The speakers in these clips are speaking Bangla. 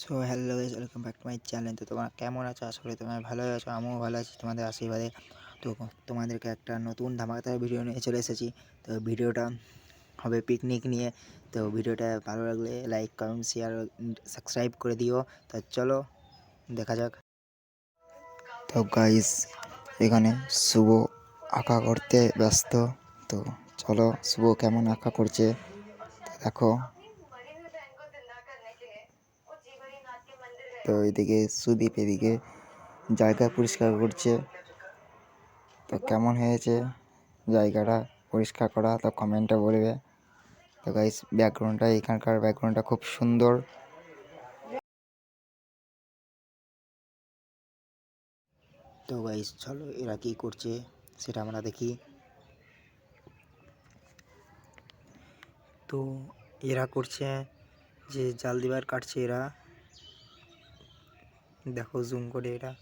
So hello guys, welcome back to my channel. তো তোমরা কেমন আছো? আশা করি তোমরা ভালো আছো, আমিও ভালো আছি তোমাদের আশীর্বাদে। তো তোমাদেরকে একটা নতুন ধামাকাদার ভিডিও নিয়ে চলে এসেছি। তো ভিডিওটা হবে পিকনিক নিয়ে। তো ভিডিওটা ভালো লাগলে লাইক, কমেন্ট, শেয়ার, সাবস্ক্রাইব করে দিও। তো চলো দেখা যাক। তো গাইস, এখানে শুভ আঁকা করতে ব্যস্ত। তো চলো শুভ কেমন আঁকা করছে দেখো। তো এদিকে সুদীপ এদিকে জায়গা পরিষ্কার করছে। তো কেমন হয়েছে জায়গাটা পরিষ্কার করা, তো কমেন্টে বলবে। তো গাইস, ব্যাকগ্রাউন্ডটা, এখানকার ব্যাকগ্রাউন্ডটা খুব সুন্দর। তো গাইস চলো এরা কি করছে সেটা আমরা দেখি। তো এরা করছে যে জাল দিবার কাটছে এরা, দেখো জুম করে এরা।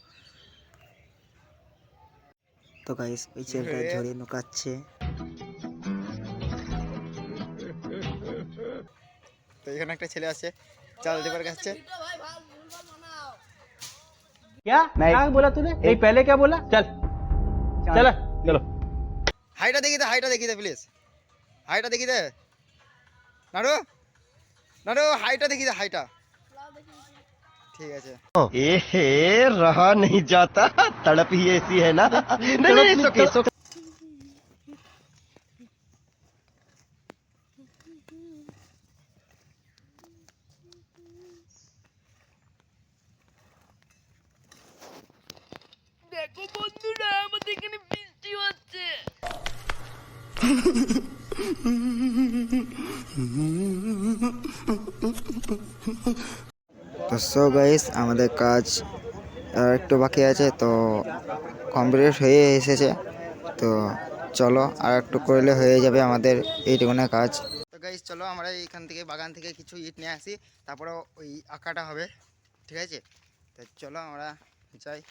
তো গাইস ওই ছেলেটা ঝরে নুকাচ্ছে। তো এখানে একটা ছেলে আছে জাল দিবার কাটছে। क्या क्या बोला तूने? नहीं पहले क्या बोला? चल चल चलो। হাইটা দেখি দে, হাইটা দেখি দে প্লিজ, হাইটা দেখি দে নাড়ু, নাড়ু হাইটা দেখি দে, হাইটা ঠিক আছে। एहे रहा नहीं जाता। तड़प ही ऐसी है ना। नहीं नहीं it's okay, it's okay। দেখো বন্ধুরা, আমাদের এখানে বৃষ্টি হচ্ছে। তো সো গাইস, আমাদের কাজ আর একটু বাকি আছে, তো কমপ্লিট হয়ে এসেছে। তো চলো আর একটু করলে হয়ে যাবে আমাদের এইটুকুনা কাজ। তো গাইস চলো আমরা এইখান থেকে বাগান থেকে কিছু ইট নিয়ে আসি, তারপরে ওই আঁকাটা হবে, ঠিক আছে? তো চলো আমরা যাই।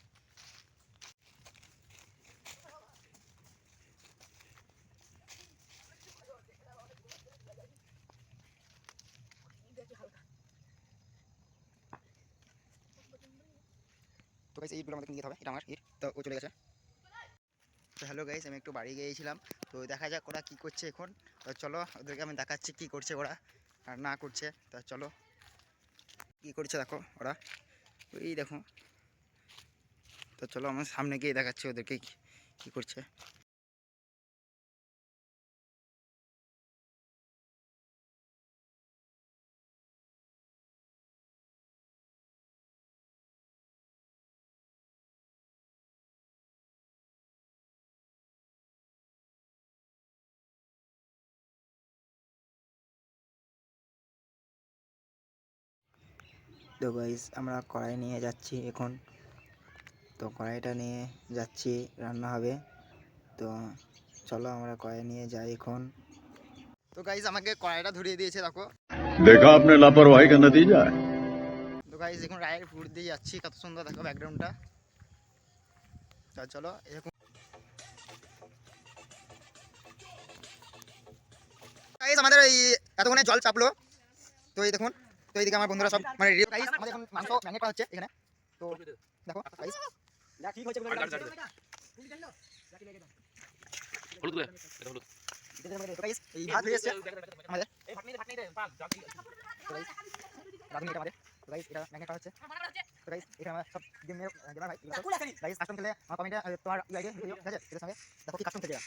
তো গাইস এইগুলো আমাদের নিয়ে যেতে হবে, এটা আমার ইট, তো ও চলে গেছে। তো হ্যালো গাইস, আমি একটু বাড়ি গিয়েছিলাম, তো দেখা যাক ওরা কী করছে এখন। তো চলো ওদেরকে আমি দেখাচ্ছি কী করছে ওরা আর না করছে। তো চলো কী করছে দেখো ওরা, ওই দেখো। তো চলো আমার সামনে গিয়ে দেখাচ্ছি ওদেরকে কী করছে। তো গাইস আমরা কড়াই নিয়ে যাচ্ছি এখন। তো কড়াইটা নিয়ে যাচ্ছি, রান্না হবে। তো চলো আমরা কড়াই নিয়ে যাই এখন। তো গাইস আমাকে কড়াইটা ধরিয়ে দিয়েছে দেখো। देखा आपने लापरवाही का नतीजा है। তো গাইস এখন রায়ের ফুট দিয়ে যাচ্ছি, কত সুন্দর দেখো ব্যাকগ্রাউন্ডটা। তা চলো এরকম গাইস আমাদের এই এতক্ষণে জল চাপলো। তো এই দেখুন, তো এইদিকে আমার বন্ধুরা সব মানে রেডি। গাইস আমাদের এখন মাংস ম্যারিনেট করা হচ্ছে এখানে। তো দেখো গাইস ঠিক হয়েছে। হলুদ গুঁড়ো, এটা হলুদ। তো গাইস এই ভাত হয়ে এসেছে আমাদের। তো গাইস রাঁধুনি এটা আমাদের। তো গাইস এটা ম্যারিনেট করা হচ্ছে। তো গাইস এটা আমরা সব গেম নিয়ে গেলাম ভাই। গাইস কাস্টম খেলে আমার কমেন্টে তোমার আইডিয়া ঠিক আছে, এর সঙ্গে দেখো কি কাস্টম খেলে এরা।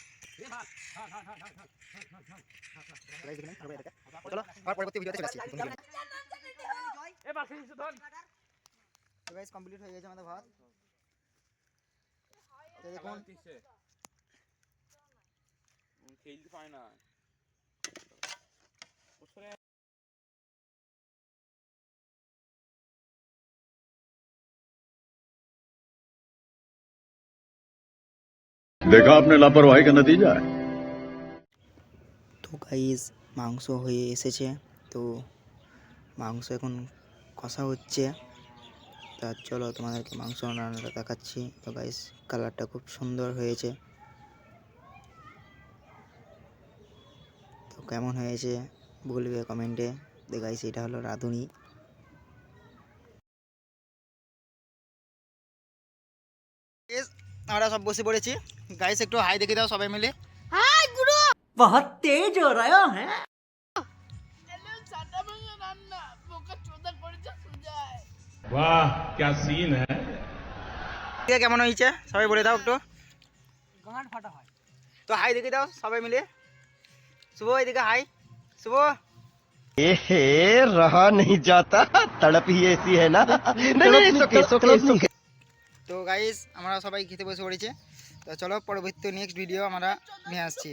গাইস দেখুন ভালো করে দেখে। চলো আর পরবর্তী ভিডিওতে চলে আসি। তো গাইস কমপ্লিট হয়ে গেছে আমাদের ভাত। তো দেখুন খেলতে পায় না। देखा आपने लापरवाही का नतीजा है। তো গাইস মাংস হয়ে এসেছে। তো মাংস এখন কষা হচ্ছে। তা চলো তোমাদেরকে মাংস রান্নাটা দেখাচ্ছি। তো গাইস কালারটা খুব সুন্দর হয়েছে। তো কেমন হয়েছে বলবে কমেন্টে। তো গাইস এটা হলো রাঁধুনি। আমরা সব বসে পড়েছি। গাইস একটু হাই দেখে দাও সবাই মিলে। হাই গুরু बहुत तेज हो रहा है এলে সাদা ভাঙা রান্না বোকা চোদা করেছে সুজায়। वाह क्या सीन है। ঠিক কেমন হয়েছে সবাই বলে দাও একটু। गांड फाटा है তো হাই দেখে দাও সবাই মিলে। শুভ এদিকে হাই। শুভ ए रहा नहीं जाता तड़प ही ऐसी है ना। नहीं नहीं सुके सुके सुके। তো গাইস আমরা সবাই খেতে বসে পড়েছি। তো চলো পরবর্তী নেক্সট ভিডিও আমরা নিয়ে আসছি।